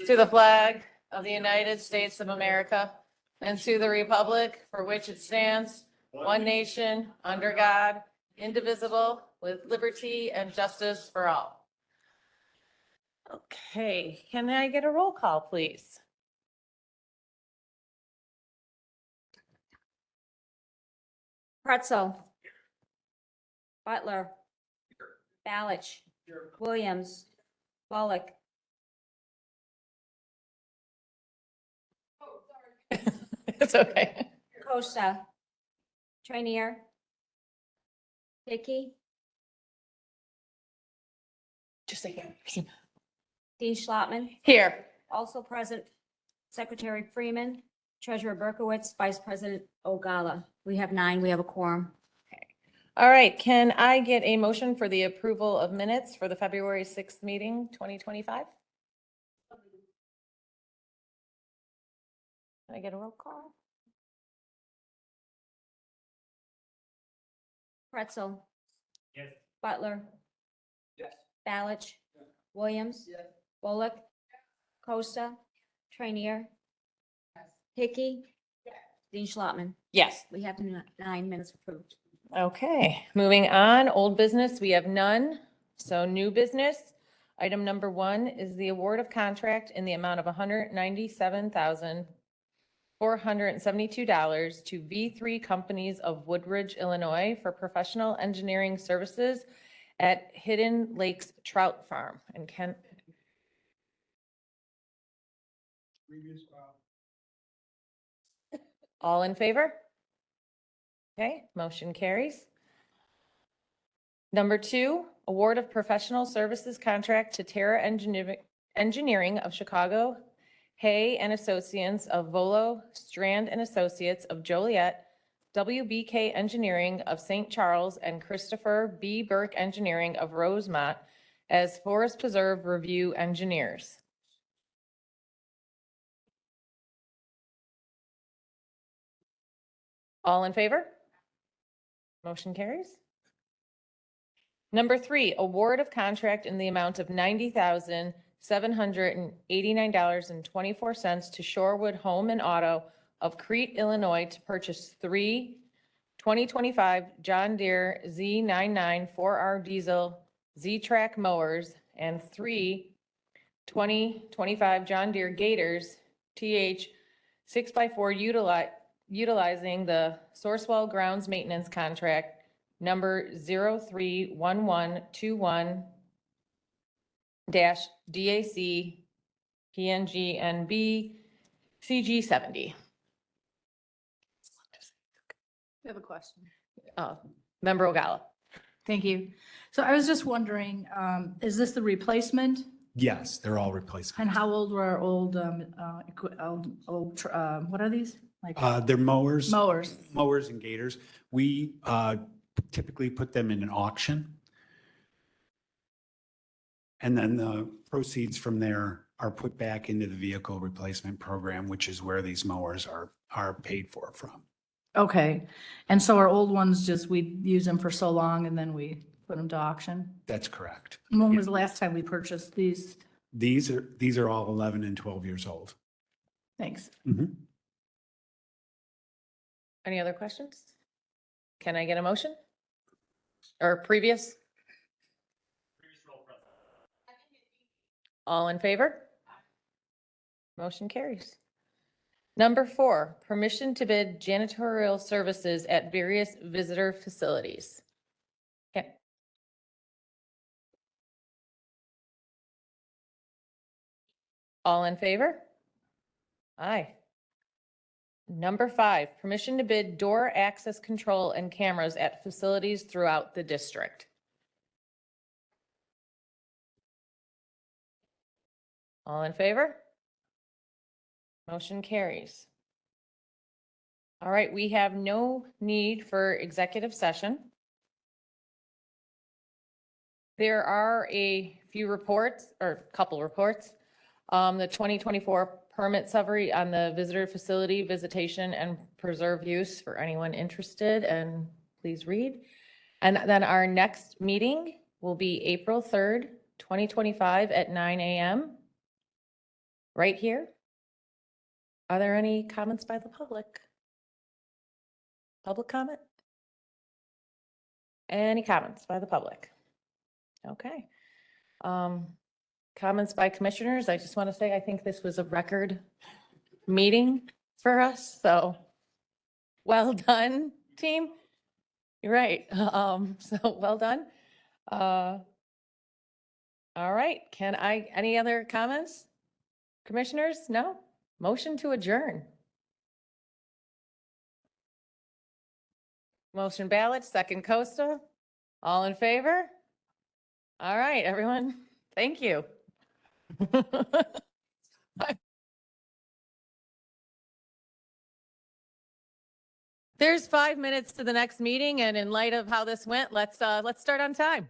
to the flag of the United States of America and to the republic for which it stands, one nation, under God, indivisible, with liberty and justice for all. Okay, can I get a roll call, please? Pretzel. Butler. Balich. Williams. Bullock. It's okay. Costa. Trainier. Hickey. Just a second. Dean Schlottman. Here. Also present, Secretary Freeman, Treasurer Berkowitz, Vice President Ogala. We have 9. We have a quorum. All right, can I get a motion for the approval of minutes for the February 6th meeting, 2025? Can I get a roll call? Pretzel. Yes. Butler. Yes. Balich. Williams. Yes. Bullock. Costa. Trainier. Hickey. Dean Schlottman. Yes. We have 9 minutes approved. Okay, moving on, old business, we have none. So new business, item number 1 is the award of contract in the amount of $197,472 to V3 Companies of Woodridge, Illinois for professional engineering services at Hidden Lakes Trout Farm. And Ken, all in favor? Okay, motion carries. Number 2, award of professional services contract to Terra Engineering of Chicago, Hay and Associates of Volo, Strand and Associates of Joliet, WBK Engineering of St. Charles, and Christopher B. Burke Engineering of Rosemont as Forest Preserve Review Engineers. All in favor? Motion carries. Number 3, award of contract in the amount of $90,789.24 to Shorewood Home and Auto of Crete, Illinois to purchase 3 2025 John Deere Z99 4R diesel Z-Track mowers and 3 2025 John Deere Gators TH 6x4 utilizing the Sourcewell Grounds Maintenance Contract number 031121-DAC PNGNB CG70. I have a question. Member Ogala. Thank you. So I was just wondering, is this the replacement? Yes, they're all replacements. And how old were our old, what are these? Like They're mowers. mowers? Mowers and gators. We typically put them in an auction. And then the proceeds from there are put back into the vehicle replacement program, which is where these mowers are paid for from. Okay. And so our old ones, just we use them for so long and then we put them to auction? That's correct. And when was the last time we purchased these? These are all 11 and 12 years old. Thanks. Any other questions? Can I get a motion? Or previous? All in favor? Motion carries. Number 4, permission to bid janitorial services at various visitor facilities. Okay. All in favor? Aye. Number 5, permission to bid door access control and cameras at facilities throughout the district. All in favor? Motion carries. All right, we have no need for executive session. There are a few reports, or a couple reports. The 2024 permit summary on the visitor facility visitation and preserve use for anyone interested, and please read. And then our next meeting will be April 3rd, 2025 at 9 a.m. right here. Are there any comments by the public? Public comment? Any comments by the public? Okay. Comments by commissioners. I just want to say, I think this was a record meeting for us, so well done, team. You're right. So well done. All right, any other comments? Commissioners? No? Motion to adjourn. Motion ballot, second Costa. All in favor? All right, everyone. Thank you. There's 5 minutes to the next meeting, and in light of how this went, let's start on time.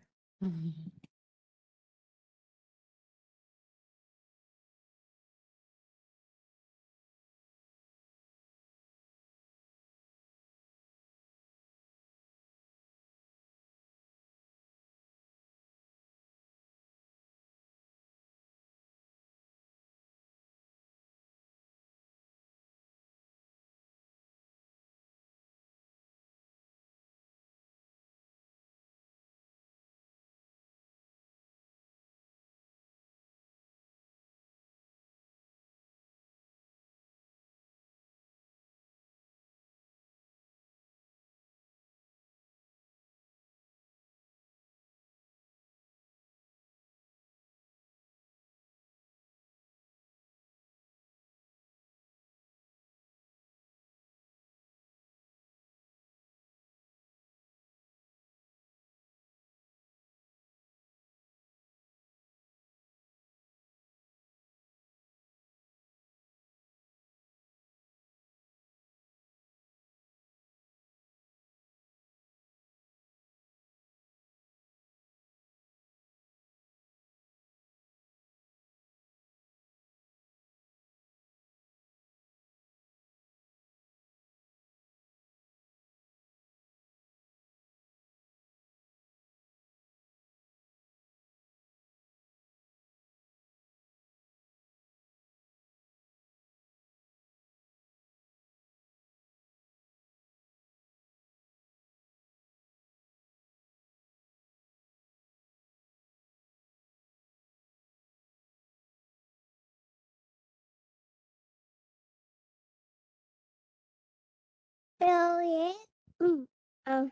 Elliot. What?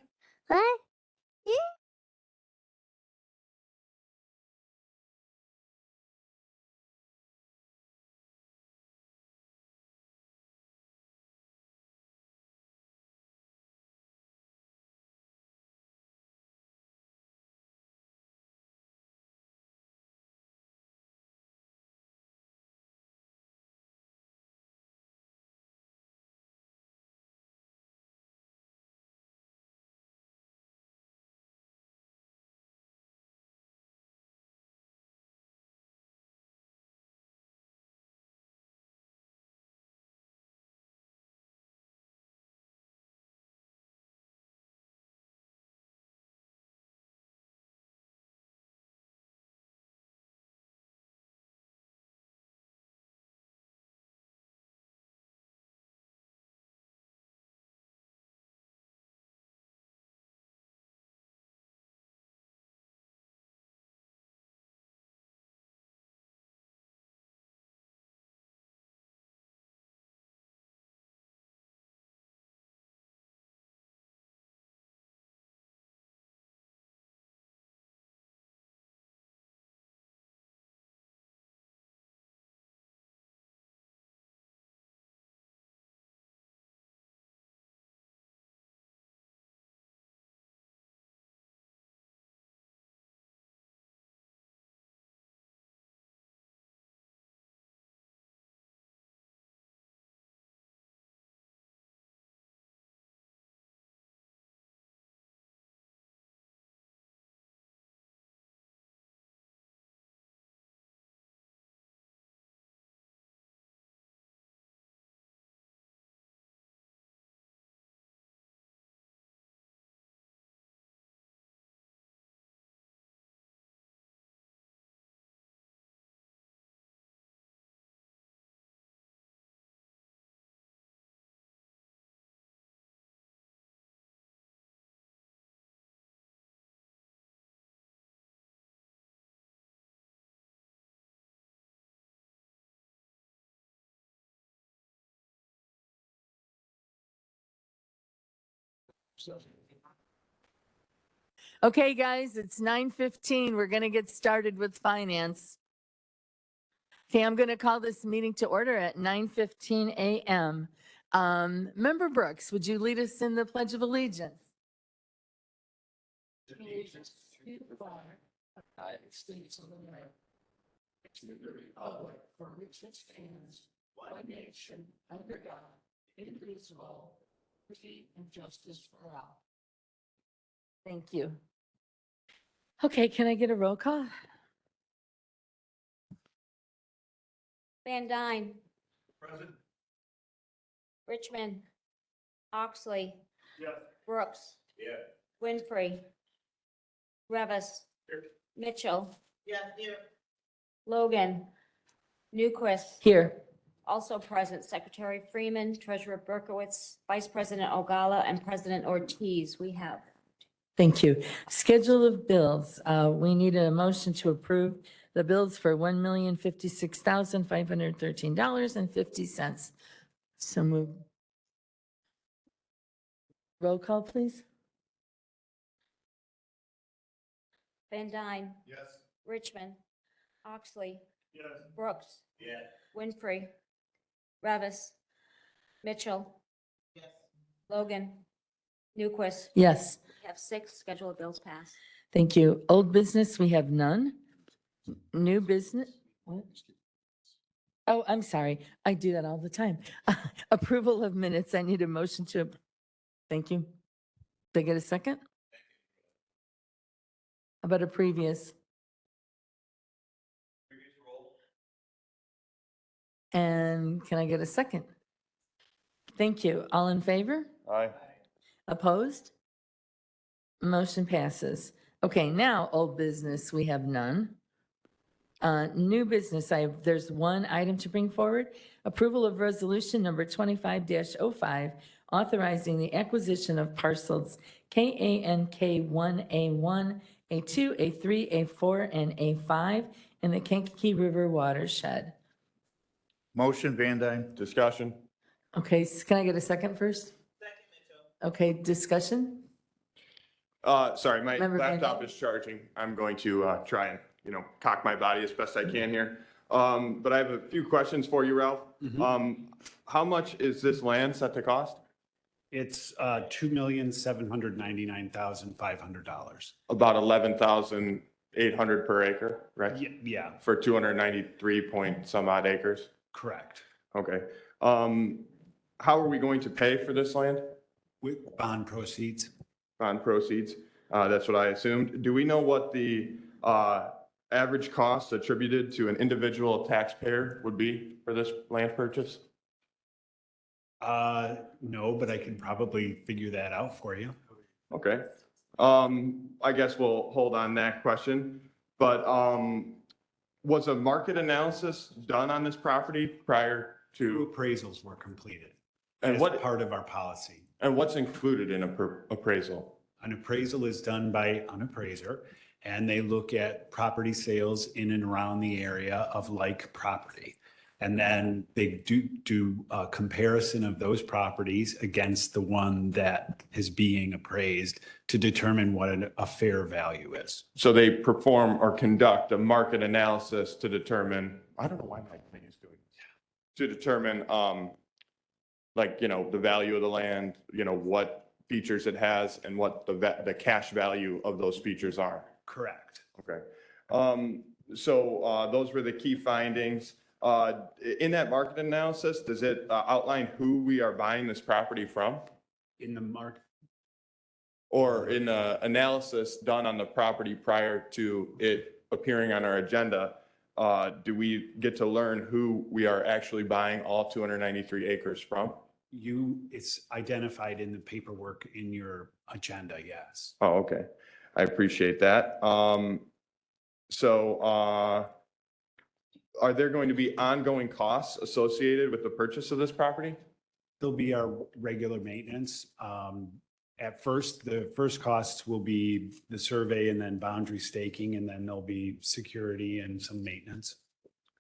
Okay, guys, it's 9:15. We're going to get started with finance. Okay, I'm going to call this meeting to order at 9:15 a.m. Member Brooks, would you lead us in the Pledge of Allegiance? Allegiance to the flag of the United States of America, to the republic for which it stands, one nation, under God, indivisible, liberty and justice for all. Thank you. Okay, can I get a roll call? Van Dyne, Present. Richmond, Oxley, Yes. Brooks, Yeah. Winfrey, Revis, Here. Mitchell, Yeah, here. Logan, Newquist. Here. Also present, Secretary Freeman, Treasurer Berkowitz, Vice President Ogala, and President Ortiz. We have. Thank you. Schedule of bills. We need a motion to approve the bills for $1,056,513.50. So move. Roll call, please. Van Dyne, Yes. Richmond, Oxley, Yes. Brooks, Yeah. Winfrey, Revis, Mitchell, Yes. Logan, Newquist. Yes. We have 6. Schedule of bills passed. Thank you. Old business, we have none. New business? What? Oh, I'm sorry. I do that all the time. Approval of minutes. I need a motion to, thank you. Did I get a second? How about a previous? And can I get a second? Thank you. All in favor? Aye. Opposed? Motion passes. Okay, now old business, we have none. New business, there's one item to bring forward. Approval of resolution number 25-05, authorizing the acquisition of parcels KANK1A1, A2, A3, A4, and A5 in the Kankakee River watershed. Motion, Van Dyne. Discussion. Okay, can I get a second first? Okay, discussion? Sorry, my Member Van laptop Dyne? is charging. I'm going to try and, cock my body as best I can here. But I have a few questions for you, Ralph. How much is this land set to cost? It's $2,799,500. About 11,800 per acre, right? Yeah, For 293 point some odd acres? correct. Okay. How are we going to pay for this land? With bond proceeds. On proceeds? That's what I assumed. Do we know what the average cost attributed to an individual taxpayer would be for this land purchase? No, but I can probably figure that out for you. Okay. I guess we'll hold on that question. But was a market analysis done on this property prior Two to? appraisals were completed And as what, part of our policy. and what's included in appraisal? An appraisal is done by an appraiser, and they look at property sales in and around the area of like property. And then they do a comparison of those properties against the one that is being appraised to determine what a fair value is. So they perform or conduct a market analysis to determine, I don't know why my thing is doing this. To determine, the value of the land, what features it has and what the cash value of those features are. Correct. Okay. So those were the key findings. In that market analysis, does it outline who we are buying this property from? In the market, Or in the analysis done on the property prior to it appearing on our agenda, do we get to learn who we are actually buying all 293 acres from? it's identified in the paperwork in your agenda, yes. Oh, okay. I appreciate that. So are there going to be ongoing costs associated with the purchase of this property? There'll be our regular maintenance. At first, the first costs will be the survey and then boundary staking, and then there'll be security and some maintenance,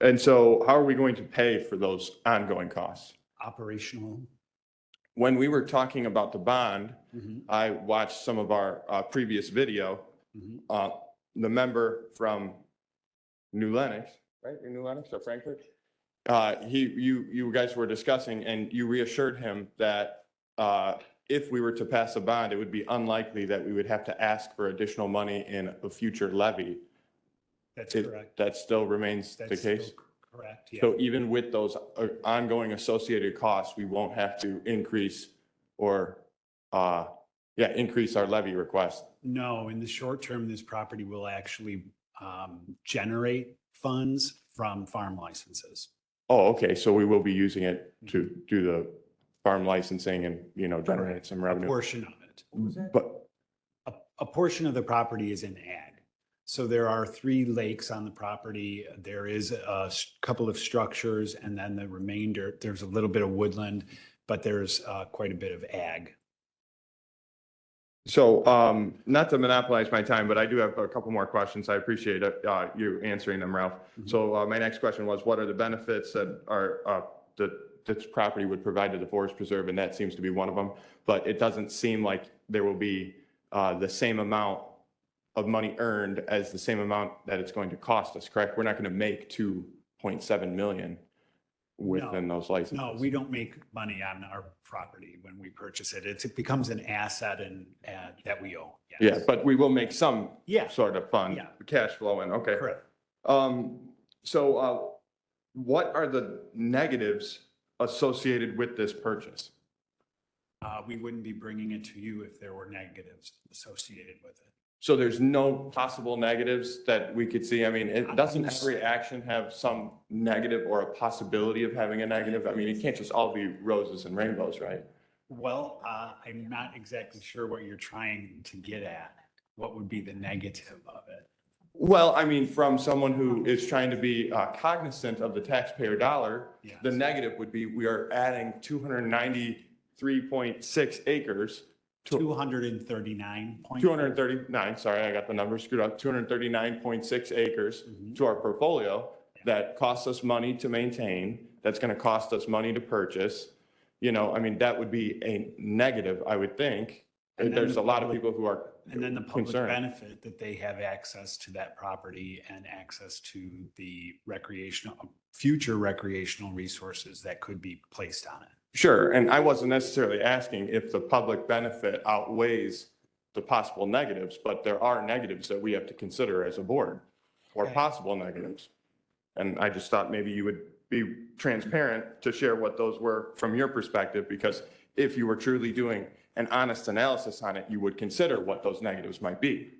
And so how are we going to pay for those ongoing costs? operational. when we were talking about the bond, Mhm, I watched some of our previous video. mhm. The member from New Lenox, right? New Lenox or Frankfurt? You guys were discussing and you reassured him that if we were to pass a bond, it would be unlikely that we would have to ask for additional money in a future levy. That's correct. That still remains the That's still case? correct, yeah. So even with those ongoing associated costs, we won't have to increase or, increase our levy request? No, in the short term, this property will actually generate funds from farm licenses. Oh, okay, so we will be using it to do the farm licensing and, generate some A revenue. portion of it. But, A portion of the property is in ag. So there are 3 lakes on the property. There is a couple of structures and then the remainder, there's a little bit of woodland, but there's quite a bit of ag. so, not to monopolize my time, but I do have a couple more questions. I appreciate you answering them, Ralph. So, my next question was, what are the benefits that that this property would provide to the Forest Preserve? And that seems to be one of them. But it doesn't seem like there will be the same amount of money earned as the same amount that it's going to cost us, correct? We're not going to make 2.7 million within those licenses. No, we don't make money on our property when we purchase it. It becomes an asset and that we own. Yes. Yeah, but we will make some Yeah. sort of fund, Yeah. cash flow in, okay. Correct. So what are the negatives associated with this purchase? We wouldn't be bringing it to you if there were negatives associated with it. So there's no possible negatives that we could see? I mean, doesn't every action have some negative or a possibility of having a negative? I mean, it can't just all be roses and rainbows, right? Well, I'm not exactly sure what you're trying to get at. What would be the negative of it? Well, I mean, from someone who is trying to be cognizant of the taxpayer dollar, Yes. the negative would be we are adding 293.6 acres to 239. 239, sorry, I got the numbers screwed up, 239.6 acres Mhm. to our portfolio that costs us money to maintain, that's going to cost us money to purchase. I mean, that would be a negative, I would think. And then There's the a lot of public- people who are And then the public concerned. benefit that they have access to that property and access to the future recreational resources that could be placed on it. Sure, and I wasn't necessarily asking if the public benefit outweighs the possible negatives, but there are negatives that we have to consider as a board, or Okay. possible negatives. And I just thought maybe you would be transparent to share what those were from your perspective, because if you were truly doing an honest analysis on it, you would consider what those negatives might be.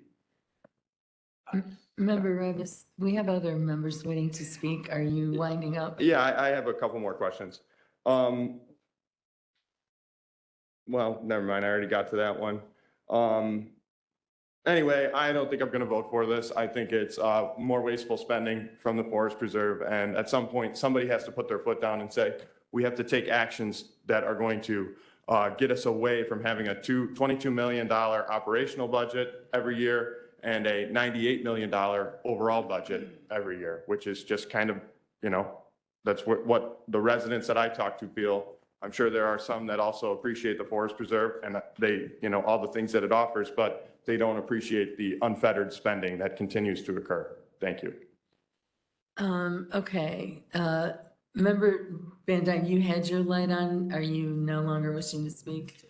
Member Revis, we have other members waiting to speak. Are you winding up? Yeah, I have a couple more questions. Well, never mind, I already got to that one. Anyway, I don't think I'm going to vote for this. I think it's more wasteful spending from the Forest Preserve. And at some point, somebody has to put their foot down and say, we have to take actions that are going to get us away from having a $22 million operational budget every year and a $98 million overall budget every year, which is just kind of, that's what the residents that I talk to feel. I'm sure there are some that also appreciate the Forest Preserve and they, all the things that it offers, but they don't appreciate the unfettered spending that continues to occur. Thank you. Okay, Member Van Dyne, you had your light on. Are you no longer wishing to speak?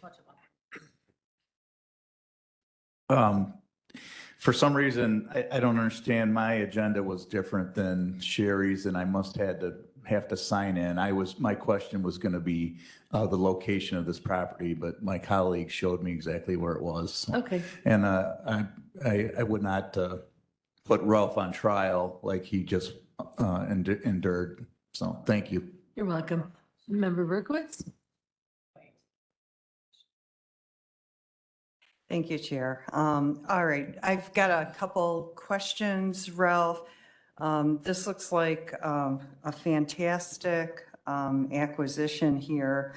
For some reason, I don't understand. My agenda was different than Sherry's and I must have to sign in. My question was going to be the location of this property, but my colleague showed me exactly where it was. Okay, And I would not put Ralph on trial like he just endured. So thank you. you're welcome. Member Berkowitz? Thank you, Chair. All right, I've got a couple questions, Ralph. This looks like a fantastic acquisition here.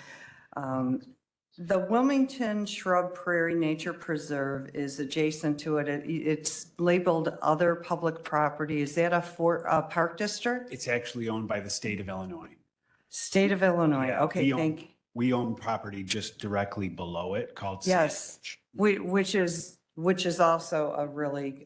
The Wilmington Shrub Prairie Nature Preserve is adjacent to it. It's labeled other public property. Is that a park district? It's actually owned by the state of Illinois. State of Illinois. Yeah, Okay, we own- We own property just directly below it called. Yes. Sandwich. Which is also a really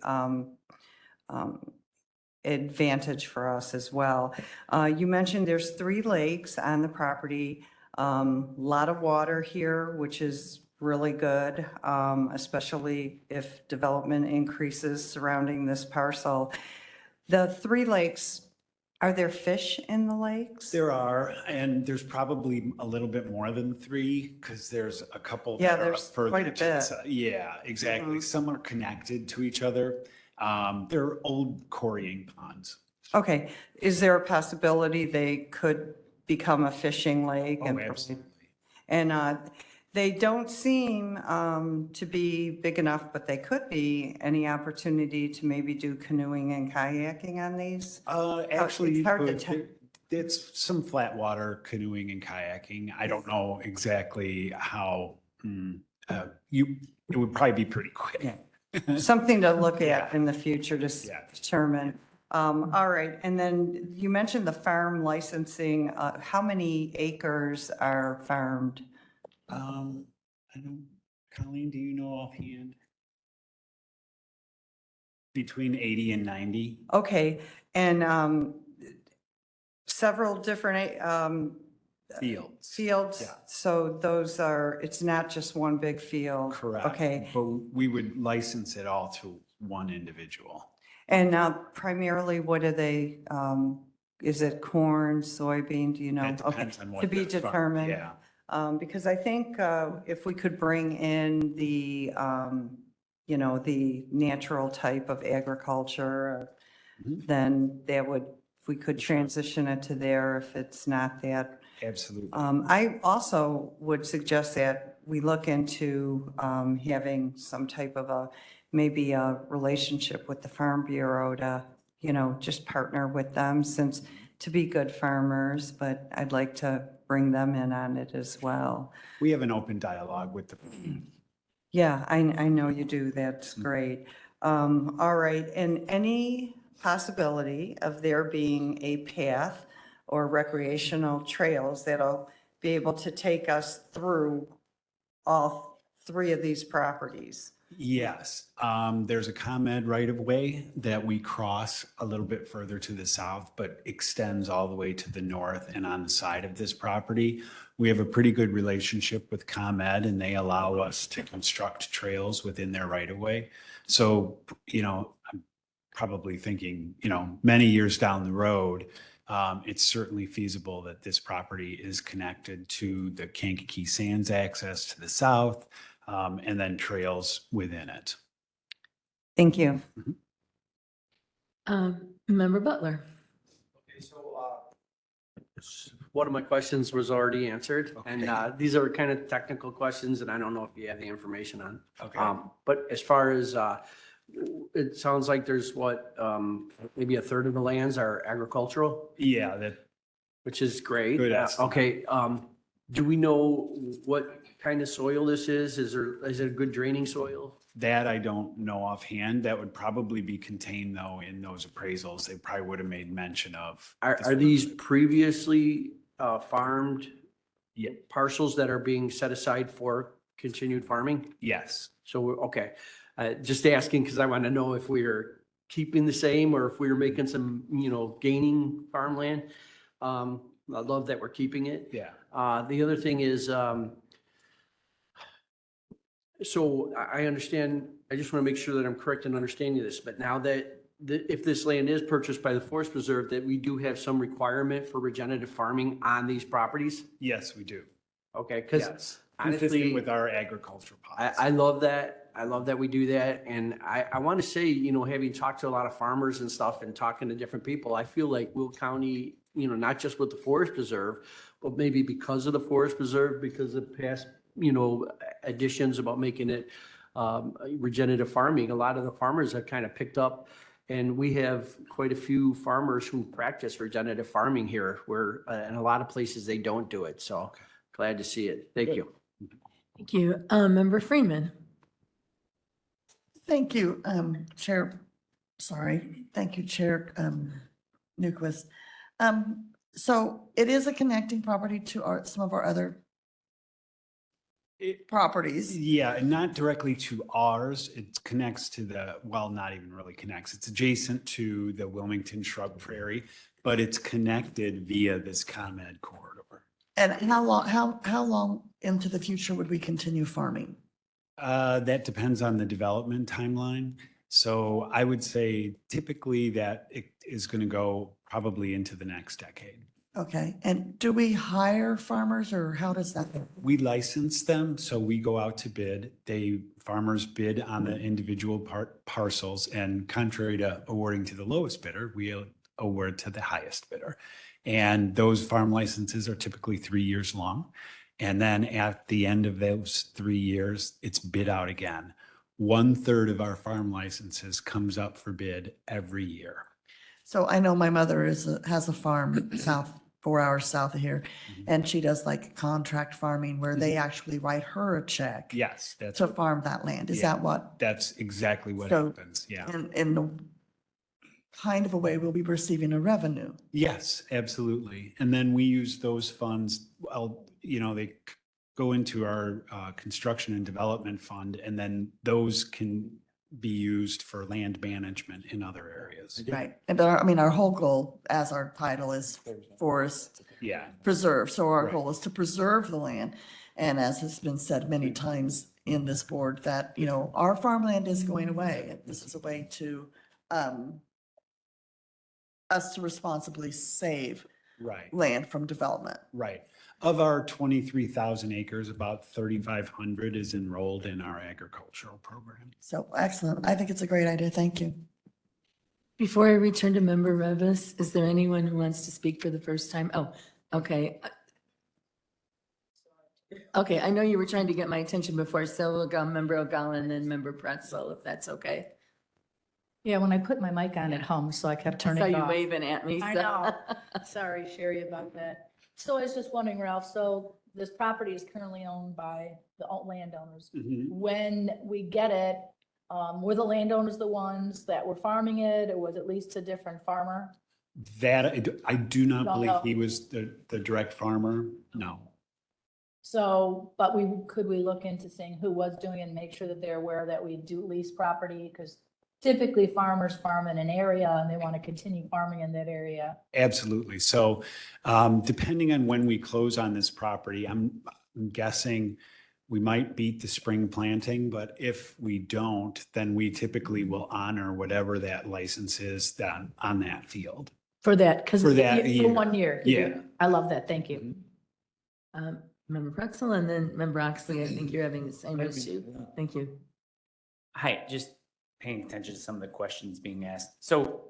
advantage for us as well. You mentioned there's 3 lakes on the property. Lot of water here, which is really good, especially if development increases surrounding this parcel. The 3 lakes, are there fish in the lakes? There are, and there's probably a little bit more than 3 because there's a couple. Yeah, that are there's further quite a to the bit. side. Yeah, exactly. Mhm. Some are connected to each other. They're old quarrying ponds. Okay, is there a possibility they could become a fishing lake? Oh, and absolutely. And they don't seem to be big enough, but they could be. Any opportunity to maybe do canoeing and kayaking on these? Actually, it's you hard to could. tell. It's some flat water canoeing and kayaking. I don't know exactly how, it would probably be pretty quick. Yeah. Something to look at Yeah. in the future to Yeah. determine. All right, and then you mentioned the farm licensing. How many acres are farmed? I don't, Colleen, do you know offhand? Between 80 and 90? Okay, and several different Fields. fields? Yeah. So those are, it's not just one big field? Correct. Okay, But we would license it all to one individual. and primarily what are they, is it corn, soybean, do you know? That depends on what. To be the farm- determined. Yeah. Because I think if we could bring in the, the natural type of agriculture, Mhm. then that would, if we could transition it to there if it's not that. Absolutely. I also would suggest that we look into having some type of maybe a relationship with the Farm Bureau to, just partner with them since to be good farmers, but I'd like to bring them in on it as well. We have an open dialogue with the. Yeah, I know you do. That's great. All right, and any possibility of there being a path or recreational trails that'll be able to take us through all 3 of these properties? Yes, there's a ComEd right of way that we cross a little bit further to the south, but extends all the way to the north and on the side of this property. We have a pretty good relationship with ComEd and they allow us to construct trails within their right of way. So, I'm probably thinking, many years down the road, it's certainly feasible that this property is connected to the Kankakee Sands access to the south, and then trails within it. Thank you. Member Butler. Okay, so one of my questions was already answered, and these are kind of technical questions, and I don't know if you have the information on. Okay. But as far as, it sounds like there's maybe a third of the lands are agricultural, Yeah, that, which is great. Good estimate. Okay, do we know what kind of soil this is? Is it a good draining soil? that I don't know offhand. That would probably be contained though in those appraisals. They probably would have made mention of. Are these previously farmed Yeah. parcels that are being set aside for continued farming? Yes. So, okay, just asking because I want to know if we are keeping the same or if we are making some, gaining farmland. I love that we're keeping it. Yeah. The other thing is, so I understand, I just want to make sure that I'm correct in understanding this, but now that if this land is purchased by the Forest Preserve, that we do have some requirement for regenerative farming on these properties? Yes, we do. Okay, because Yes. honestly, Consistent with our agricultural policy. I love that. I love that we do that. And I want to say, having talked to a lot of farmers and stuff and talking to different people, I feel like Will County, not just with the Forest Preserve, but maybe because of the Forest Preserve, because of past, additions about making it regenerative farming, a lot of the farmers have kind of picked up. And we have quite a few farmers who practice regenerative farming here, where in a lot of places they don't do it. So glad to see it. Thank you. Thank you. Member Freeman. Thank you, Chair. Sorry. Thank you, Chair Newquist. So it is a connecting property to some of our other properties. Yeah, and not directly to ours. It connects to the, well, not even really connects. It's adjacent to the Wilmington Shrub Prairie, but it's connected via this ComEd corridor. And how long into the future would we continue farming? That depends on the development timeline. So I would say typically that it is going to go probably into the next decade. Okay, and do we hire farmers or how does that work? We license them, so we go out to bid. Farmers bid on the individual parcels, and contrary to awarding to the lowest bidder, we award to the highest bidder. And those farm licenses are typically 3 years long. And then at the end of those 3 years, it's bid out again. 1/3 of our farm licenses comes up for bid every year. So I know my mother has a farm 4 hours south of here, and she does like contract farming where they actually write her a check Yes, that's, to farm that land. Is Yeah. that what? that's exactly what So- happens. Yeah. In the kind of a way we'll be receiving a revenue. Yes, absolutely. And then we use those funds, well, they go into our construction and development fund, and then those can be used for land management in other areas. Right. And our whole goal, as our title is forest Yeah, preserve. So our Right. goal is to preserve the land. And as has been said many times in this board, that, our farmland is going away. And this is a way to, us to responsibly save right, land from development. right. Of our 23,000 acres, about 3,500 is enrolled in our agricultural program. So excellent. I think it's a great idea. Thank you. Before I return to Member Revis, is there anyone who wants to speak for the first time? Oh, okay. Okay, I know you were trying to get my attention before, so we'll go Member Ogalla and then Member Pretzel, if that's okay. Yeah, when I put my mic on at home, so I kept I turning saw it you off. waving at me. I so- know. Sorry, Sherry, about that. So I was just wondering, Ralph, so this property is currently owned by the landowners. Mhm. When we get it, were the landowners the ones that were farming it, or was it leased to a different farmer? That, I do not Don't believe know. he was the direct farmer. No. So, but could we look into seeing who was doing it and make sure that they're aware that we do lease property? Because typically farmers farm in an area and they want to continue farming in that area. Absolutely. So depending on when we close on this property, I'm guessing we might beat the spring planting, but if we don't, then we typically will honor whatever that license is on that field. For that, because. For that year. For 1 year. Yeah. I love that. Thank you. Member Pretzel and then Member Oxley, I think you're having the same issue. Thank you. Hi, just paying attention to some of the questions being asked. So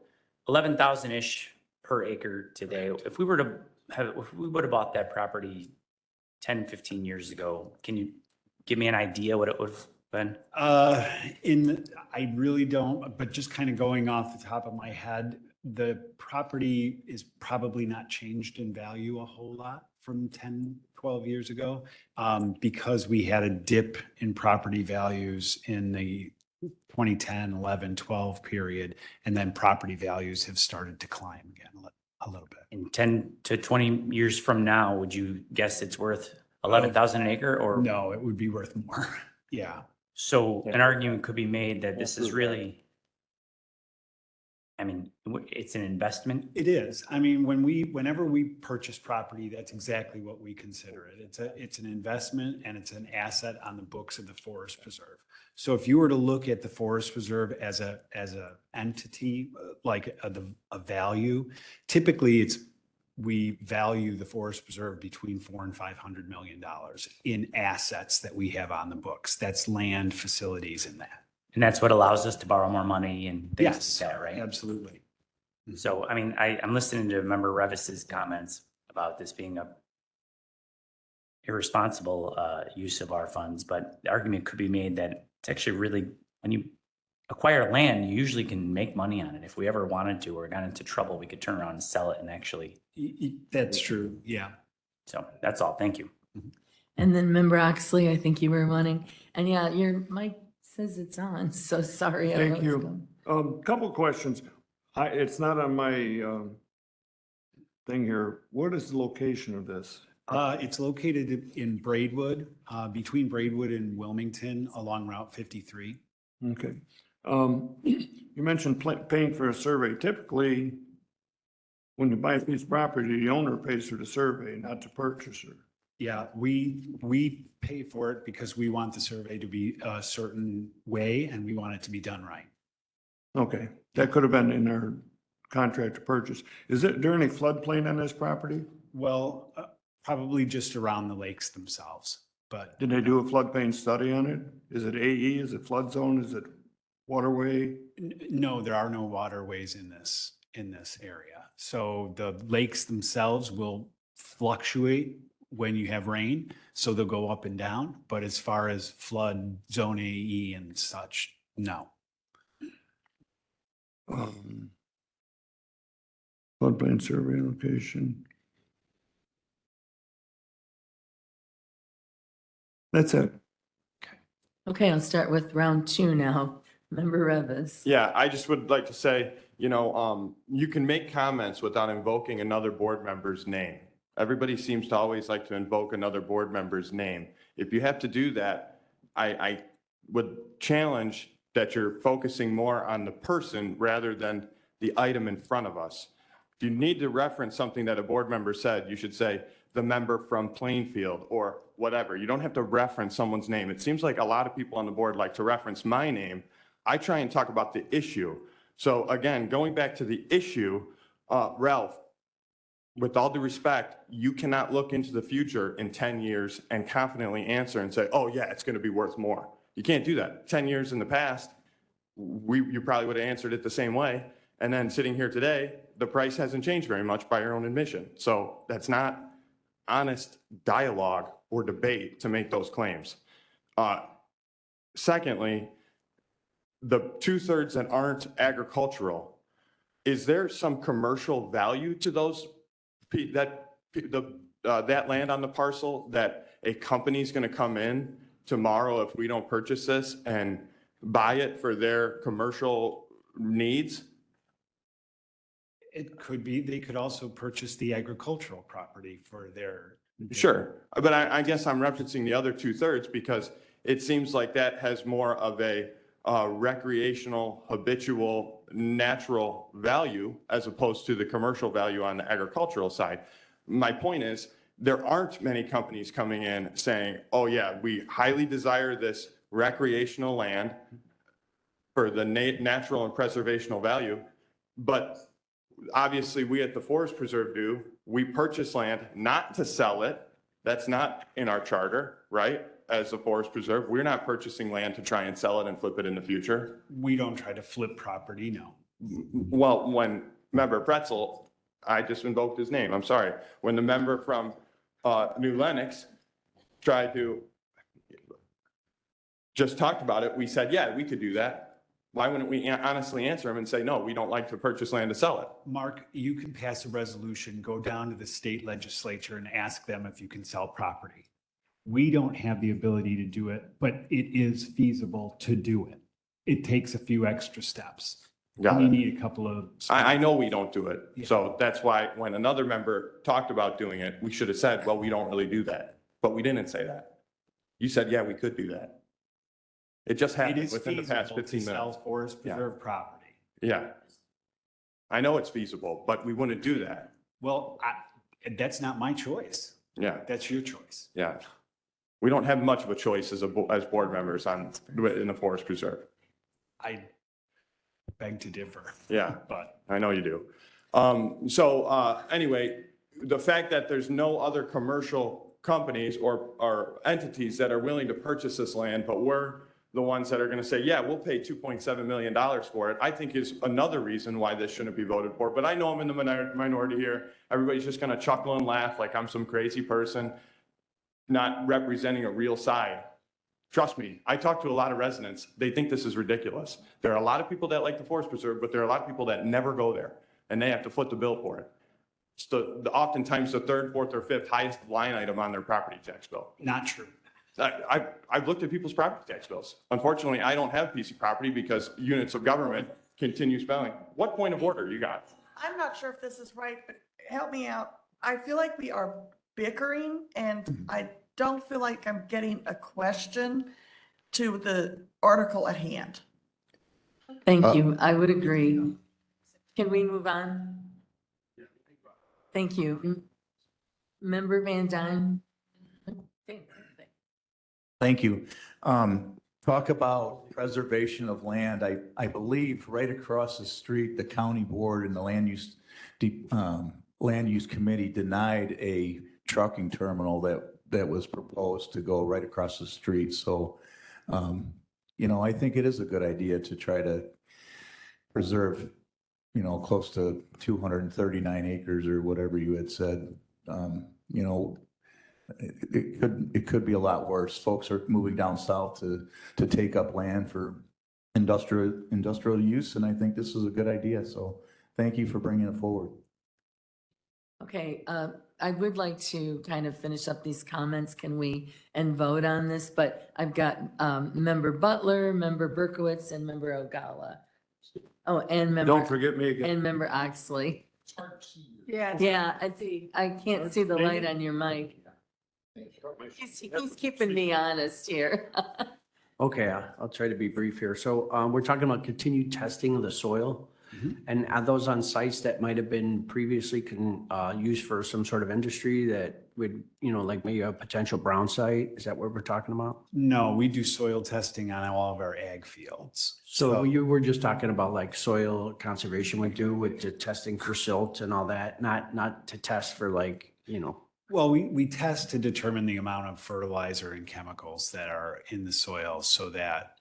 11,000-ish per acre today. If we would have bought that property 10, 15 years ago, can you give me an idea what it would have been? I really don't, but just kind of going off the top of my head, the property is probably not changed in value a whole lot from 10, 12 years ago, because we had a dip in property values in the 2010, 11, 12 period, and then property values have started to climb again a little bit. In 10 to 20 years from now, would you guess it's worth 11,000 an acre or? No, it would be worth more. Yeah. So an argument could be made that this is really, it's an investment. It is. I mean, whenever we purchase property, that's exactly what we consider it. It's an investment and it's an asset on the books of the Forest Preserve. So if you were to look at the Forest Preserve as a entity, like a value, typically we value the Forest Preserve between $400 and $500 million in assets that we have on the books. That's land, facilities, and that. And that's what allows us to borrow more money and things Yes, like that, right? absolutely. So, I'm listening to Member Revis's comments about this being a irresponsible use of our funds, but the argument could be made that it's actually really, when you acquire land, you usually can make money on it. If we ever wanted to or got into trouble, we could turn around and sell it and actually. That's true. Yeah. So that's all. Thank you. And then Member Oxley, I think you were wanting, and yeah, your mic says it's on, so sorry. I don't know Thank what's you. going- Couple questions. It's not on my thing here. What is the location of this? It's located in Braidwood, between Braidwood and Wilmington along Route 53. Okay. You mentioned paying for a survey. Typically, when you buy a piece of property, the owner pays for the survey, not the purchaser. Yeah, we pay for it because we want the survey to be a certain way and we want it to be done right. Okay, that could have been in our contract to purchase. Is there any floodplain on this property? Well, probably just around the lakes themselves, but Did they do a floodplain study on it? Is it AE? Is it flood zone? Is it waterway? no, there are no waterways in this area. So the lakes themselves will fluctuate when you have rain, so they'll go up and down. But as far as flood zone AE and such, no. Floodplain survey location. That's it. Okay, I'll start with round 2 now. Member Revis. Yeah, I just would like to say, you can make comments without invoking another board member's name. Everybody seems to always like to invoke another board member's name. If you have to do that, I would challenge that you're focusing more on the person rather than the item in front of us. If you need to reference something that a board member said, you should say the member from Plainfield or whatever. You don't have to reference someone's name. It seems like a lot of people on the board like to reference my name. I try and talk about the issue. So again, going back to the issue, Ralph, with all due respect, you cannot look into the future in 10 years and confidently answer and say, oh yeah, it's going to be worth more. You can't do that. 10 years in the past, you probably would have answered it the same way. And then sitting here today, the price hasn't changed very much by your own admission. So that's not honest dialogue or debate to make those claims. Secondly, the 2/3 that aren't agricultural, is there some commercial value to those, that land on the parcel that a company's going to come in tomorrow if we don't purchase this and buy it for their commercial needs? It could be, they could also purchase the agricultural property for their. Sure, but I guess I'm referencing the other 2/3 because it seems like that has more of a recreational, habitual, natural value as opposed to the commercial value on the agricultural side. My point is, there aren't many companies coming in saying, oh yeah, we highly desire this recreational land for the natural and preservational value, but obviously we at the Forest Preserve do. We purchase land not to sell it. That's not in our charter, right? As a Forest Preserve, we're not purchasing land to try and sell it and flip it in the future. We don't try to flip property, no. Well, when member Pretzel, I just invoked his name, I'm sorry. When the member from New Lenox tried to just talked about it, we said, yeah, we could do that. Why wouldn't we honestly answer him and say, no, we don't like to purchase land to sell it? Mark, you can pass a resolution, go down to the state legislature and ask them if you can sell property. We don't have the ability to do it, but it is feasible to do it. It takes a few extra steps. Got We it. need a couple of. I know we don't do it. Yeah. So that's why when another member talked about doing it, we should have said, well, we don't really do that. But we didn't say that. You said, yeah, we could do that. It just It happened is within the past feasible to 15 sell minutes. forest Yeah. preserve property. Yeah. I know it's feasible, but we wouldn't do that. Well, that's not my choice. Yeah, That's your choice. yeah. We don't have much of a choice as board members in the Forest Preserve. I beg to differ, Yeah. but I know you do. Anyway, the fact that there's no other commercial companies or entities that are willing to purchase this land, but we're the ones that are going to say, yeah, we'll pay $2.7 million for it, I think is another reason why this shouldn't be voted for. But I know I'm in the minority here. Everybody's just going to chuckle and laugh like I'm some crazy person, not representing a real side. Trust me, I talk to a lot of residents. They think this is ridiculous. There are a lot of people that like the Forest Preserve, but there are a lot of people that never go there, and they have to foot the bill for it. It's oftentimes the third, fourth, or fifth highest line item on their property tax bill. not true. I've looked at people's property tax bills. Unfortunately, I don't have a piece of property because units of government continue spelling. What point of order you got? I'm not sure if this is right, but help me out. I feel like we are bickering and I don't feel like I'm getting a question to the article at hand. Thank you. I would agree. Can we move on? Thank you. Member Van Dyne? Thank you. Talk about preservation of land. I believe right across the street, the county board and the land use committee denied a trucking terminal that was proposed to go right across the street. So, I think it is a good idea to try to preserve, close to 239 acres or whatever you had said. It could be a lot worse. Folks are moving down south to take up land for industrial use, and I think this is a good idea. So thank you for bringing it forward. Okay, I would like to kind of finish up these comments. Can we and vote on this? But I've got Member Butler, Member Berkowitz, and Member Ogalla. Oh, and Member. Don't forget me again. And Member Oxley. Yeah. Yeah, I can't see the light on your mic. He's keeping me honest here. Okay, I'll try to be brief here. So we're talking about continued testing of the soil. And are those on sites that might have been previously used for some sort of industry that would, like maybe a potential brown site? Is that what we're talking about? No, we do soil testing on all of our ag fields. So you were just talking about like soil conservation would do with the testing for silt and all that, not to test for like, Well, we test to determine the amount of fertilizer and chemicals that are in the soil so that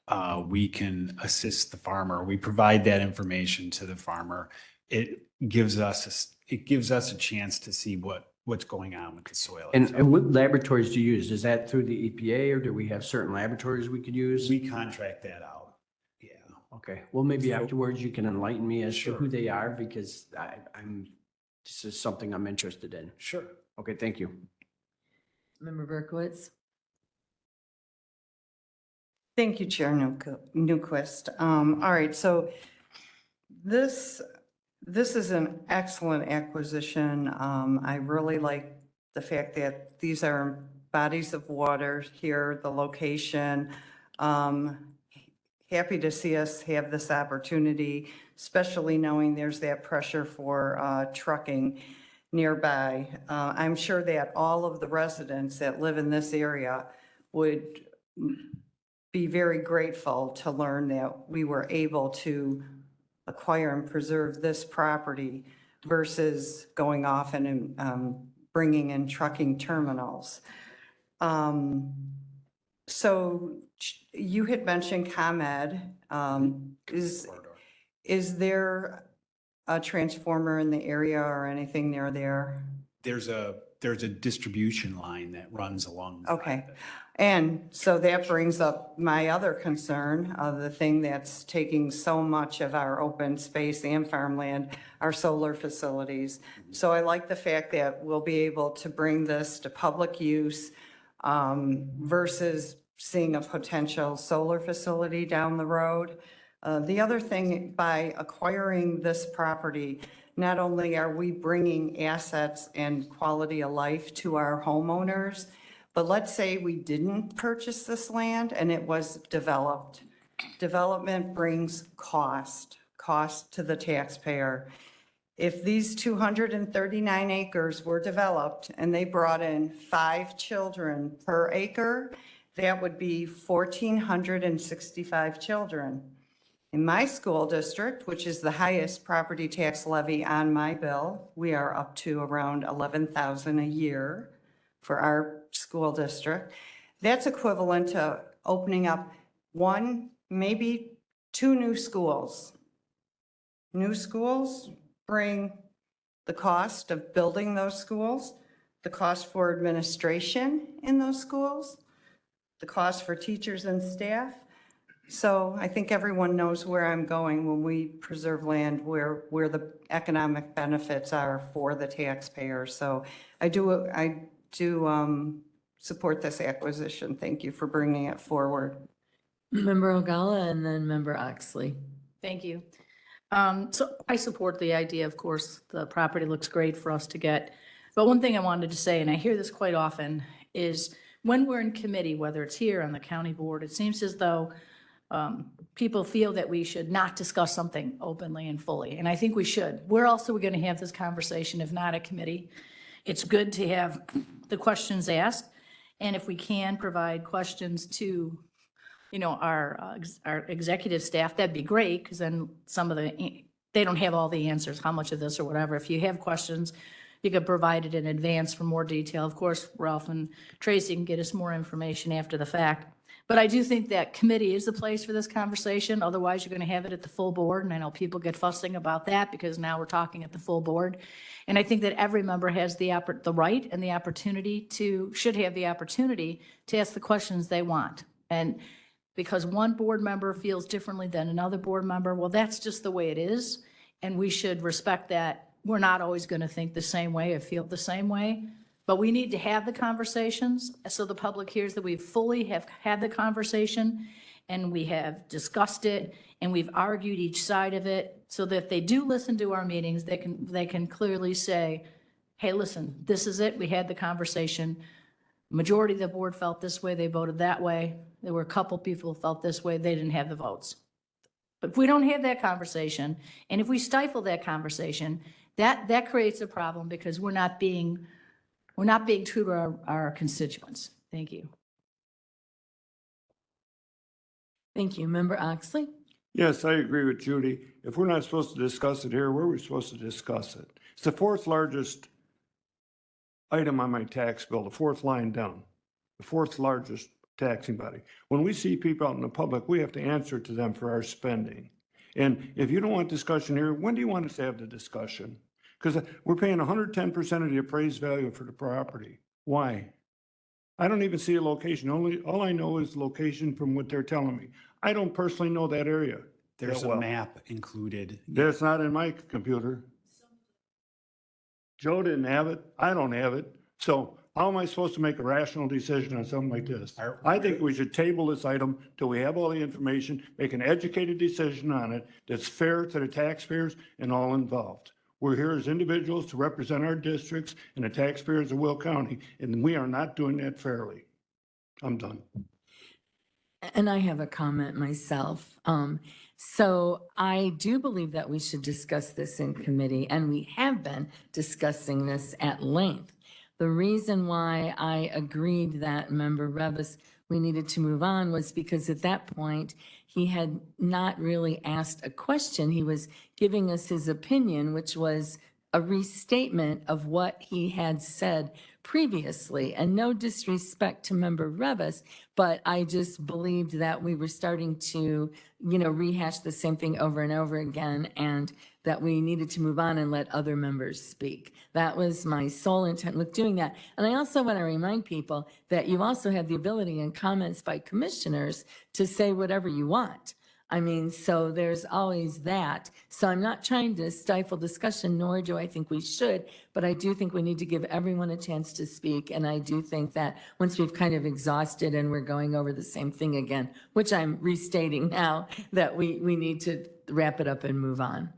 we can assist the farmer. We provide that information to the farmer. It gives us a chance to see what's going on with the soil. And what laboratories do you use? Is that through the EPA or do we have certain laboratories we could use? We contract that out. Yeah. Okay. Well, maybe afterwards you can enlighten me as to who they are because this is something I'm interested in. Sure. Okay, thank you. Member Berkowitz? Thank you, Chair Newquist. All right, so this is an excellent acquisition. I really like the fact that these are bodies of water here, the location. Happy to see us have this opportunity, especially knowing there's that pressure for trucking nearby. I'm sure that all of the residents that live in this area would be very grateful to learn that we were able to acquire and preserve this property versus going off and bringing in trucking terminals. So you had mentioned ComEd. Is there a transformer in the area or anything near there? There's a distribution line that runs along. Okay. And so that brings up my other concern of the thing that's taking so much of our open space and farmland, our solar facilities. So I like the fact that we'll be able to bring this to public use versus seeing a potential solar facility down the road. The other thing, by acquiring this property, not only are we bringing assets and quality of life to our homeowners, but let's say we didn't purchase this land and it was developed. Development brings cost to the taxpayer. If these 239 acres were developed and they brought in 5 children per acre, that would be 1,465 children. In my school district, which is the highest property tax levy on my bill, we are up to around 11,000 a year for our school district. That's equivalent to opening up 1, maybe 2 new schools. New schools bring the cost of building those schools, the cost for administration in those schools, the cost for teachers and staff. So I think everyone knows where I'm going when we preserve land, where the economic benefits are for the taxpayer. So I do support this acquisition. Thank you for bringing it forward. Member Ogalla and then Member Oxley. Thank you. So I support the idea, of course, the property looks great for us to get. But one thing I wanted to say, and I hear this quite often, is when we're in committee, whether it's here on the county board, it seems as though people feel that we should not discuss something openly and fully, and I think we should. We're also going to have this conversation, if not at committee. It's good to have the questions asked, and if we can provide questions to, our executive staff, that'd be great, because then they don't have all the answers, how much of this or whatever. If you have questions, you could provide it in advance for more detail. Of course, Ralph and Tracy can get us more information after the fact. But I do think that committee is the place for this conversation. Otherwise, you're going to have it at the full board. And I know people get fussing about that because now we're talking at the full board. And I think that every member has the right and the opportunity should have the opportunity to ask the questions they want. And because one board member feels differently than another board member, well, that's just the way it is. And we should respect that. We're not always going to think the same way or feel the same way. But we need to have the conversations so the public hears that we fully have had the conversation and we have discussed it and we've argued each side of it so that if they do listen to our meetings, they can clearly say, hey, listen, this is it. We had the conversation. Majority of the board felt this way. They voted that way. There were a couple people who felt this way. They didn't have the votes. But if we don't have that conversation and if we stifle that conversation, that creates a problem because we're not being true to our constituents. Thank you. Thank you. Member Oxley? Yes, I agree with Judy. If we're not supposed to discuss it here, where are we supposed to discuss it? It's the fourth largest item on my tax bill, the fourth line down, the fourth largest taxing body. When we see people out in the public, we have to answer to them for our spending. And if you don't want discussion here, when do you want us to have the discussion? Because we're paying 110% of the appraised value for the property. Why? I don't even see a location. All I know is location from what they're telling me. I don't personally know that area. There's that a well. map included. That's not in my computer. Joe didn't have it. I don't have it. So how am I supposed to make a rational decision on something like this? I think we should table this item till we have all the information, make an educated decision on it that's fair to the taxpayers and all involved. We're here as individuals to represent our districts and the taxpayers of Will County, and we are not doing that fairly. I'm done. And I have a comment myself. So I do believe that we should discuss this in committee, and we have been discussing this at length. The reason why I agreed that Member Revis, we needed to move on was because at that point, he had not really asked a question. He was giving us his opinion, which was a restatement of what he had said previously. And no disrespect to Member Revis, but I just believed that we were starting to, rehash the same thing over and over again, and that we needed to move on and let other members speak. That was my sole intent with doing that. And I also want to remind people that you also have the ability in comments by commissioners to say whatever you want. So there's always that. So I'm not trying to stifle discussion, nor do I think we should, but I do think we need to give everyone a chance to speak. And I do think that once we've kind of exhausted and we're going over the same thing again, which I'm restating now, that we need to wrap it up and move on.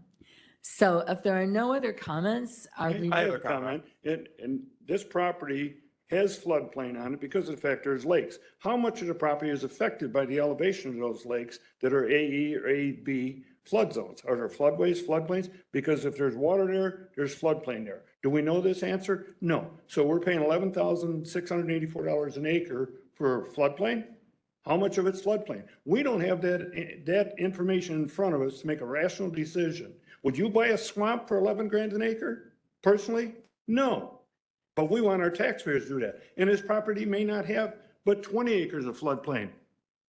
So if there are no other comments, I have a comment. And this property has floodplain on it because of the fact there's lakes. How much of the property is affected by the elevation of those lakes that are AE or AB flood zones? Are there floodways, floodplains? Because if there's water there, there's floodplain there. Do we know this answer? No. So we're paying $11,684 an acre for floodplain? How much of it's floodplain? We don't have that information in front of us to make a rational decision. Would you buy a swamp for 11 grand an acre? Personally? No. But we want our taxpayers to do that. And this property may not have but 20 acres of floodplain,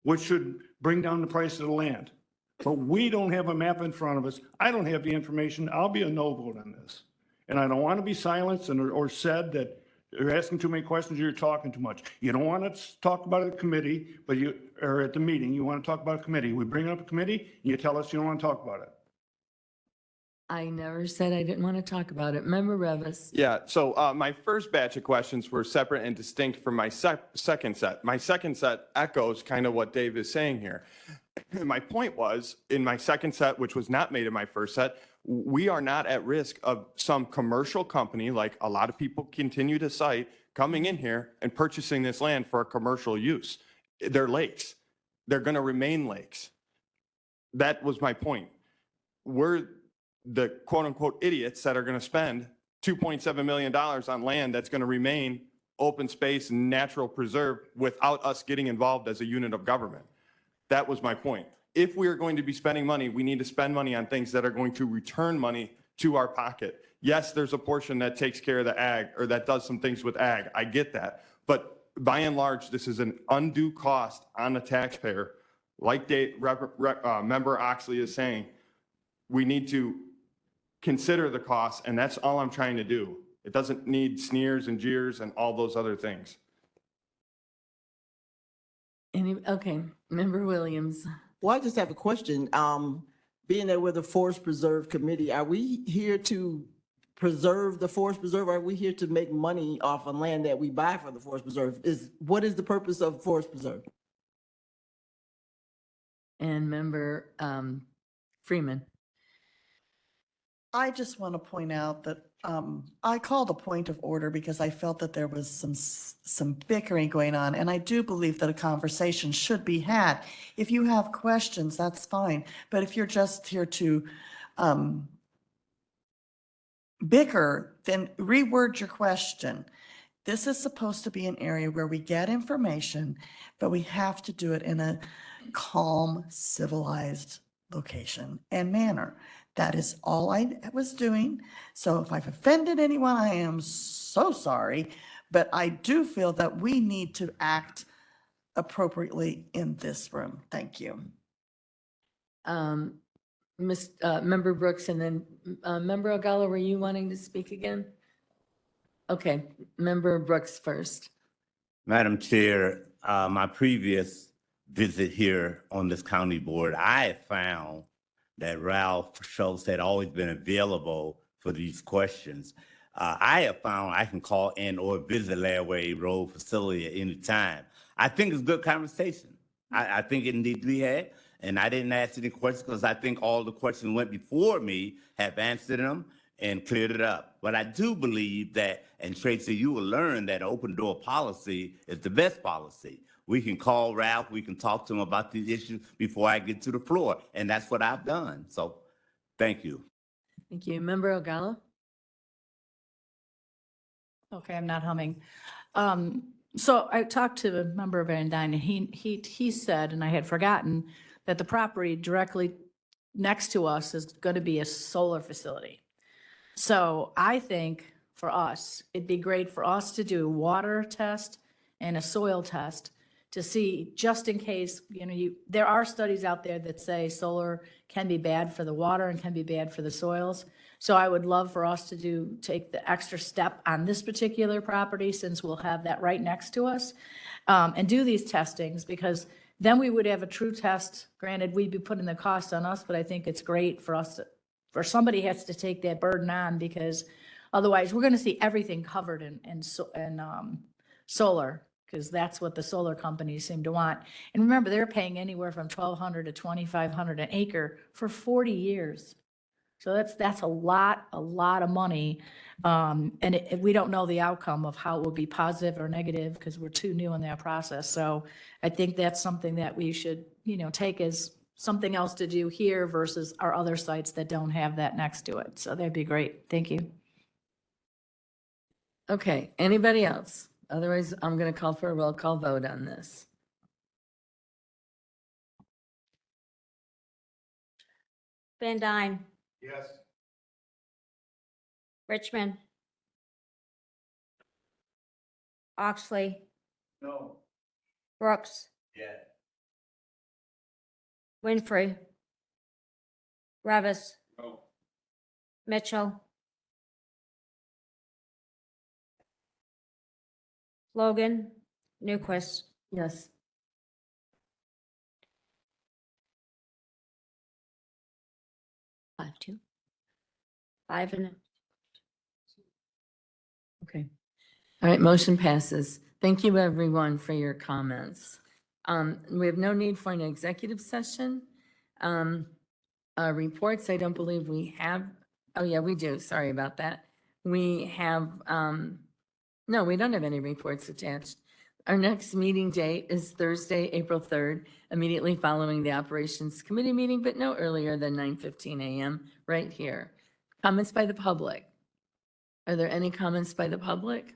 which should bring down the price of the land. But we don't have a map in front of us. I don't have the information. I'll be a no vote on this. And I don't want to be silenced or said that you're asking too many questions, you're talking too much. You don't want to talk about it at the committee, or at the meeting, you want to talk about a committee. We bring up a committee, and you tell us you don't want to talk about it. I never said I didn't want to talk about it. Member Revis. Yeah, so my first batch of questions were separate and distinct from my second set. My second set echoes kind of what Dave is saying here. my point was, in my second set, which was not made in my first set, we are not at risk of some commercial company, like a lot of people continue to cite, coming in here and purchasing this land for a commercial use. They're lakes. They're going to remain lakes. That was my point. We're the quote unquote idiots that are going to spend $2.7 million on land that's going to remain open space and natural preserve without us getting involved as a unit of government. That was my point. If we are going to be spending money, we need to spend money on things that are going to return money to our pocket. Yes, there's a portion that takes care of the ag or that does some things with ag. I get that. But by and large, this is an undue cost on the taxpayer. Like Member Oxley is saying, we need to consider the costs, and that's all I'm trying to do. It doesn't need sneers and jeers and all those other things. Okay, Member Williams. Well, I just have a question. Being that we're the Forest Preserve Committee, are we here to preserve the Forest Preserve? Are we here to make money off of land that we buy for the Forest Preserve? What is the purpose of Forest Preserve? And Member Freeman. I just want to point out that I called a point of order because I felt that there was some bickering going on, and I do believe that a conversation should be had. If you have questions, that's fine, but if you're just here to bicker, then reword your question. This is supposed to be an area where we get information, but we have to do it in a calm, civilized location and manner. That is all I was doing. So if I've offended anyone, I am so sorry. But I do feel that we need to act appropriately in this room. Thank you. Member Brooks, and then Member Ogalla, were you wanting to speak again? Okay, Member Brooks first. Madam Chair, my previous visit here on this county board, I found that Ralph Schultz had always been available for these questions. I have found I can call in or visit Laraway Road facility at any time. I think it's good conversation. I think it needs to be had. And I didn't ask any questions because I think all the questions went before me have answered them and cleared it up. But I do believe that, and Tracy, you will learn that open door policy is the best policy. We can call Ralph, we can talk to him about these issues before I get to the floor. And that's what I've done. So thank you. Thank you. Member Ogalla? Okay, I'm not humming. So I talked to a member of Van Dyne, and he said, and I had forgotten, that the property directly next to us is going to be a solar facility. So I think for us, it'd be great for us to do a water test and a soil test to see, just in case, there are studies out there that say solar can be bad for the water and can be bad for the soils. So I would love for us to take the extra step on this particular property, since we'll have that right next to us, and do these testings, because then we would have a true test. Granted, we'd be putting the cost on us, but I think it's great for us for somebody has to take that burden on, because otherwise we're going to see everything covered in solar, because that's what the solar companies seem to want. And remember, they're paying anywhere from $1,200 to $2,500 an acre for 40 years. So that's a lot of money. And we don't know the outcome of how it will be positive or negative, because we're too new in that process. So I think that's something that we should, take as something else to do here versus our other sites that don't have that next to it. So that'd be great. Thank you. Okay, anybody else? Otherwise, I'm going to call for a roll call vote on this. Van Dyne. Yes. Richmond. Oxley. No. Brooks. Yeah. Winfrey. Revis. No. Mitchell. Logan. Newquist. Yes. Five, two. Five and Okay. All right, motion passes. Thank you, everyone, for your comments. We have no need for an executive session. Reports, I don't believe we have. Oh, yeah, we do. Sorry about that. We have, no, we don't have any reports attached. Our next meeting date is Thursday, April 3rd, immediately following the Operations Committee meeting, but no earlier than 9:15 a.m. right here. Comments by the public? Are there any comments by the public?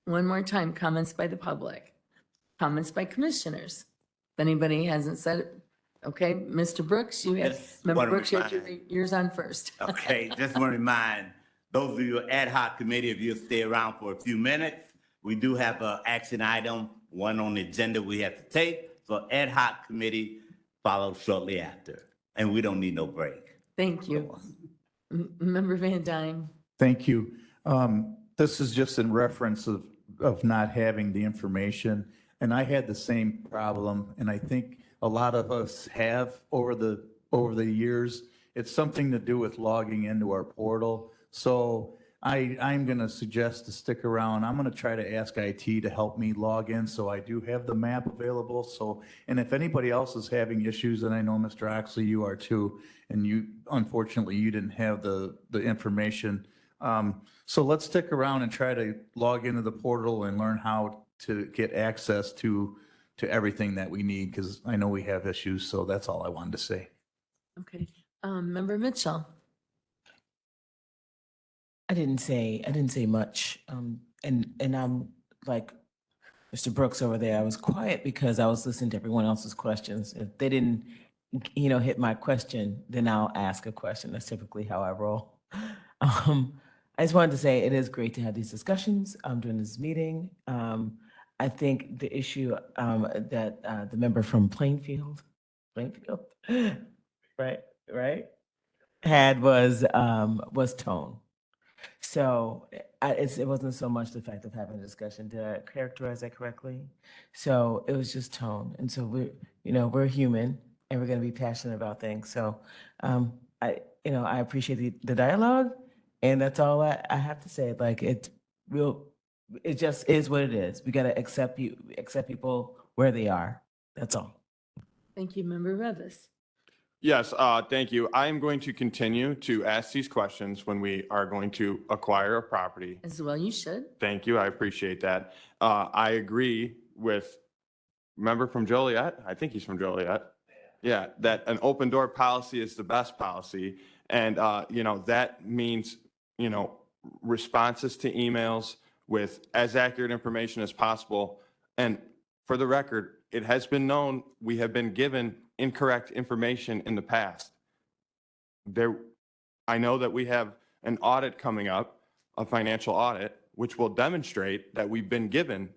One more time, comments by the public. Comments by commissioners. If anybody hasn't said it, okay, Mr. Brooks, you have, Just Member wanna Brooks, you have remind- yours on first. Okay, just want to remind those of you ad hoc committee, if you'll stay around for a few minutes, we do have an action item, one on the agenda we have to take. So ad hoc committee follows shortly after, and we don't need no break. Thank you. Member Van Dyne. Thank you. This is just in reference of not having the information. And I had the same problem, and I think a lot of us have over the years. It's something to do with logging into our portal. So I'm going to suggest to stick around. I'm going to try to ask IT to help me log in, so I do have the map available. So, and if anybody else is having issues, and I know Mr. Oxley, you are too, and you, unfortunately, you didn't have the information. So let's stick around and try to log into the portal and learn how to get access to everything that we need, because I know we have issues. So that's all I wanted to say. Okay. Member Mitchell. I didn't say much. And I'm like Mr. Brooks over there. I was quiet because I was listening to everyone else's questions. If they didn't, hit my question, then I'll ask a question. That's typically how I roll. I just wanted to say it is great to have these discussions during this meeting. I think the issue that the member from Plainfield, right, had was tone. So it wasn't so much the fact of having a discussion. Did I characterize that correctly? So it was just tone. And so we're human and we're going to be passionate about things. So I appreciate the dialogue, and that's all I have to say. Like it just is what it is. We got to accept people where they are. That's all. Thank you, Member Revis. Yes, thank you. I am going to continue to ask these questions when we are going to acquire a property. As well, you should. Thank you. I appreciate that. I agree with member from Joliet. I think he's from Joliet. Yeah, that an open door policy is the best policy. And, that means, responses to emails with as accurate information as possible. And for the record, it has been known we have been given incorrect information in the past. I know that we have an audit coming up, a financial audit, which will demonstrate that we've been given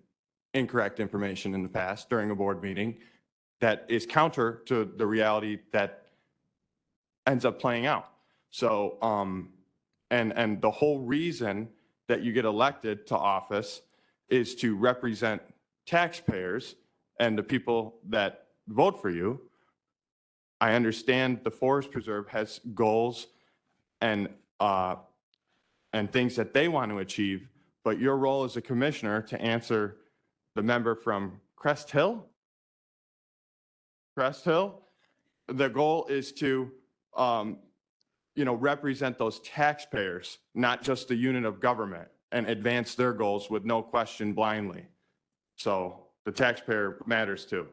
incorrect information in the past during a board meeting that is counter to the reality that ends up playing out. So, and the whole reason that you get elected to office is to represent taxpayers and the people that vote for you. I understand the Forest Preserve has goals and things that they want to achieve, but your role as a commissioner to answer the member from Crest Hill, the goal is to, represent those taxpayers, not just the unit of government, and advance their goals with no question blindly. So the taxpayer matters too.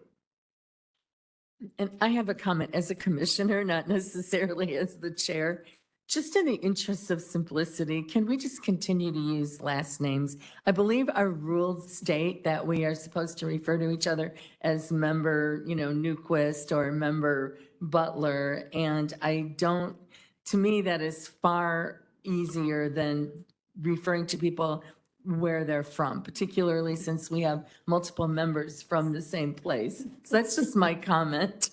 And I have a comment as a commissioner, not necessarily as the chair. Just in the interest of simplicity, can we just continue to use last names? I believe our rules state that we are supposed to refer to each other as member, Newquist or member Butler. And to me, that is far easier than referring to people where they're from, particularly since we have multiple members from the same place. So that's just my comment.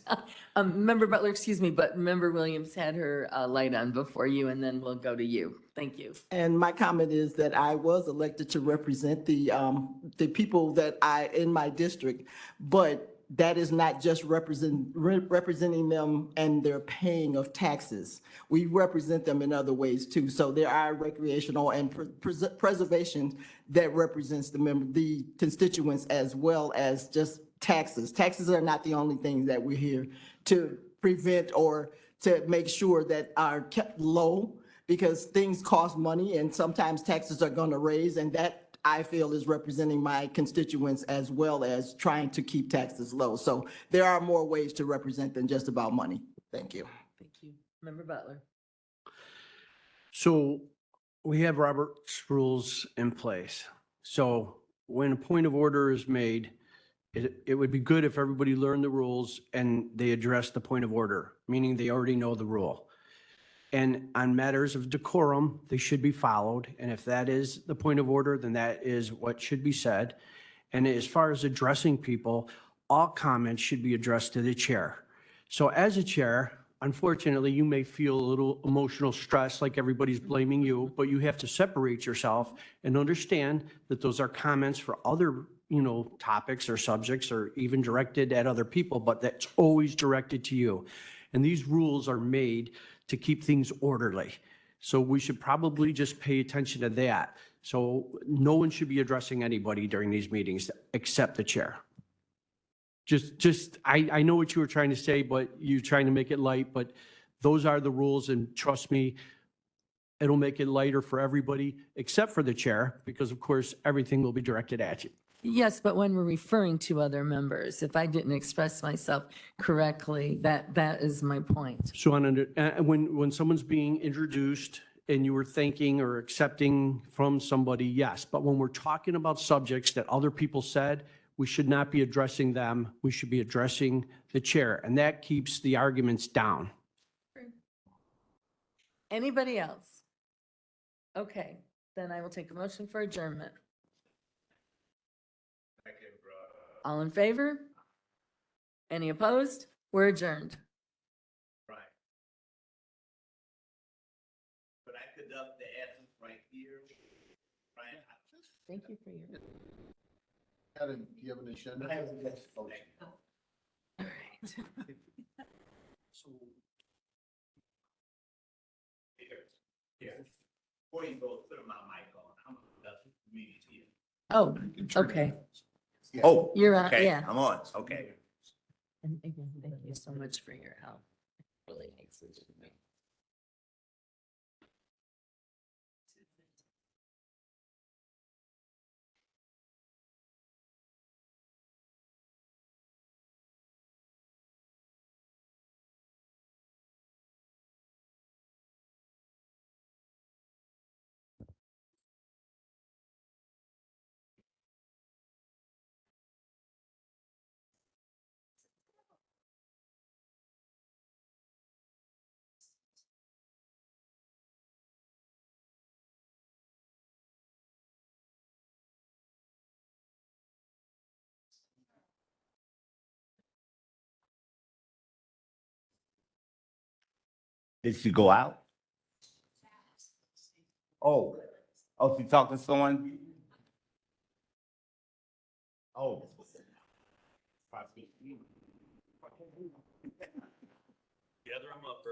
Member Butler, excuse me, but Member Williams had her light on before you, and then we'll go to you. Thank you. And my comment is that I was elected to represent the people that in my district, but that is not just representing them and their paying of taxes. We represent them in other ways too. So there are recreational and preservation that represents the constituents, as well as just taxes. Taxes are not the only thing that we're here to prevent or to make sure that are kept low, because things cost money and sometimes taxes are going to raise, and that I feel is representing my constituents as well as trying to keep taxes low. So there are more ways to represent than just about money. Thank you. Thank you. Member Butler. So we have Robert's rules in place. So when a point of order is made, it would be good if everybody learned the rules and they address the point of order, meaning they already know the rule. And on matters of decorum, they should be followed. And if that is the point of order, then that is what should be said. And as far as addressing people, all comments should be addressed to the chair. So as a chair, unfortunately, you may feel a little emotional stress, like everybody's blaming you, but you have to separate yourself and understand that those are comments for other, topics or subjects, or even directed at other people, but that's always directed to you. And these rules are made to keep things orderly. So we should probably just pay attention to that. So no one should be addressing anybody during these meetings except the chair. I know what you were trying to say, but you're trying to make it light, but those are the rules, and trust me, it'll make it lighter for everybody except for the chair, because of course, everything will be directed at you. Yes, but when we're referring to other members, if I didn't express myself correctly, that is my point. So when someone's being introduced and you were thanking or accepting from somebody, yes, but when we're talking about subjects that other people said, we should not be addressing them. We should be addressing the chair, and that keeps the arguments down. Anybody else? Okay, then I will take a motion for adjournment. All in favor? Any opposed? We're adjourned. Right. But I conduct the essence right here. Right. Thank you for your. Adam, do you have an agenda? I have a next motion. All right. So Here. Before you go, put my mic on. I'm gonna conduct the meeting here. Oh, okay. Oh. You're on, okay, yeah. I'm on, okay. And again, thank you so much for your help. Really makes it to me. Did she go out? Oh, she talking to someone? Oh. Gather them up,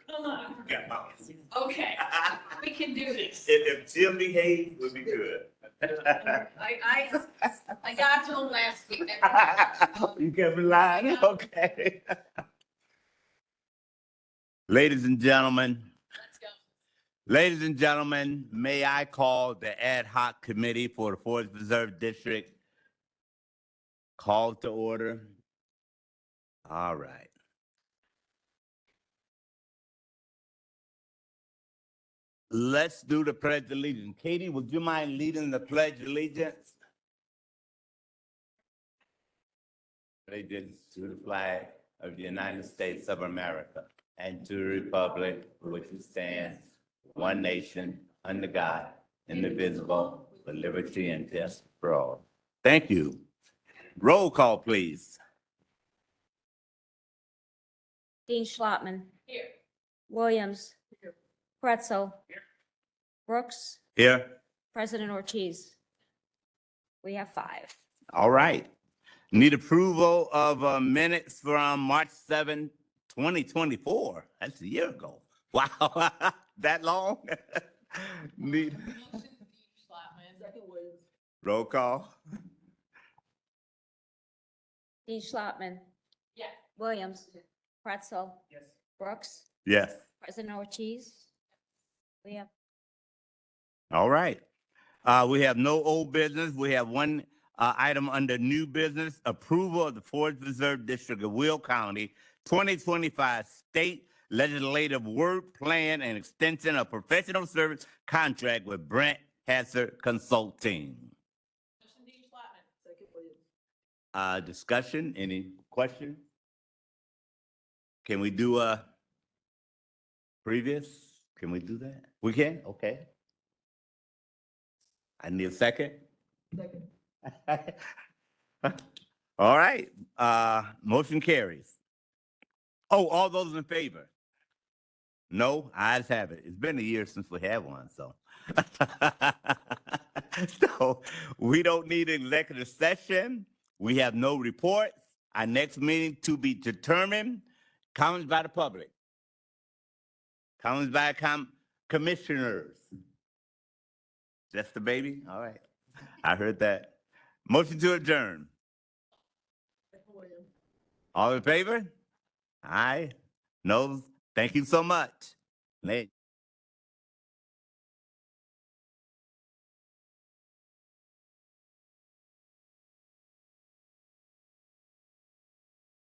Come on. Okay, we can do this. If Jim behaves, we'll be good. I got to him last week. You kept me lying, okay. Ladies and gentlemen. Let's go. Ladies and gentlemen, may I call the ad hoc committee for the Forest Preserve District called to order? All right. let's do the pledge of allegiance. Katie, would you mind leading the pledge of allegiance? Allegiance to the flag of the United States of America and to the republic for which it stands, one nation, under God, indivisible, with liberty and justice for all. Thank you. Roll call, please. Dean Schlottman. Here. Williams. Here. Pretzel. Here. Brooks. Here. President Ortiz. We have 5. All right. Need approval of minutes from March 7, 2024. That's a year ago. Wow, that long? Need roll call. Dean Schlottman. Yes. Williams. Pretzel. Yes. Brooks. Yes. President Ortiz. We have. All right. We have no old business. We have one item under new business, approval of the Forest Preserve District of Will County 2025 State Legislative Work Plan and Extension of Professional Service Contract with Brent Hasser Consulting. Discussion, any questions? Can we do a previous? Can we do that? We can? Okay. I need a second. Second. All right, motion carries. Oh, all those in favor? No, ayes have it. It's been a year since we had one, so. So we don't need an executive session. We have no reports. Our next meeting to be determined. Comments by the public. Comments by commissioners. That's the baby? All right. I heard that. Motion to adjourn. All in favor? Aye. No. Thank you so much. Late.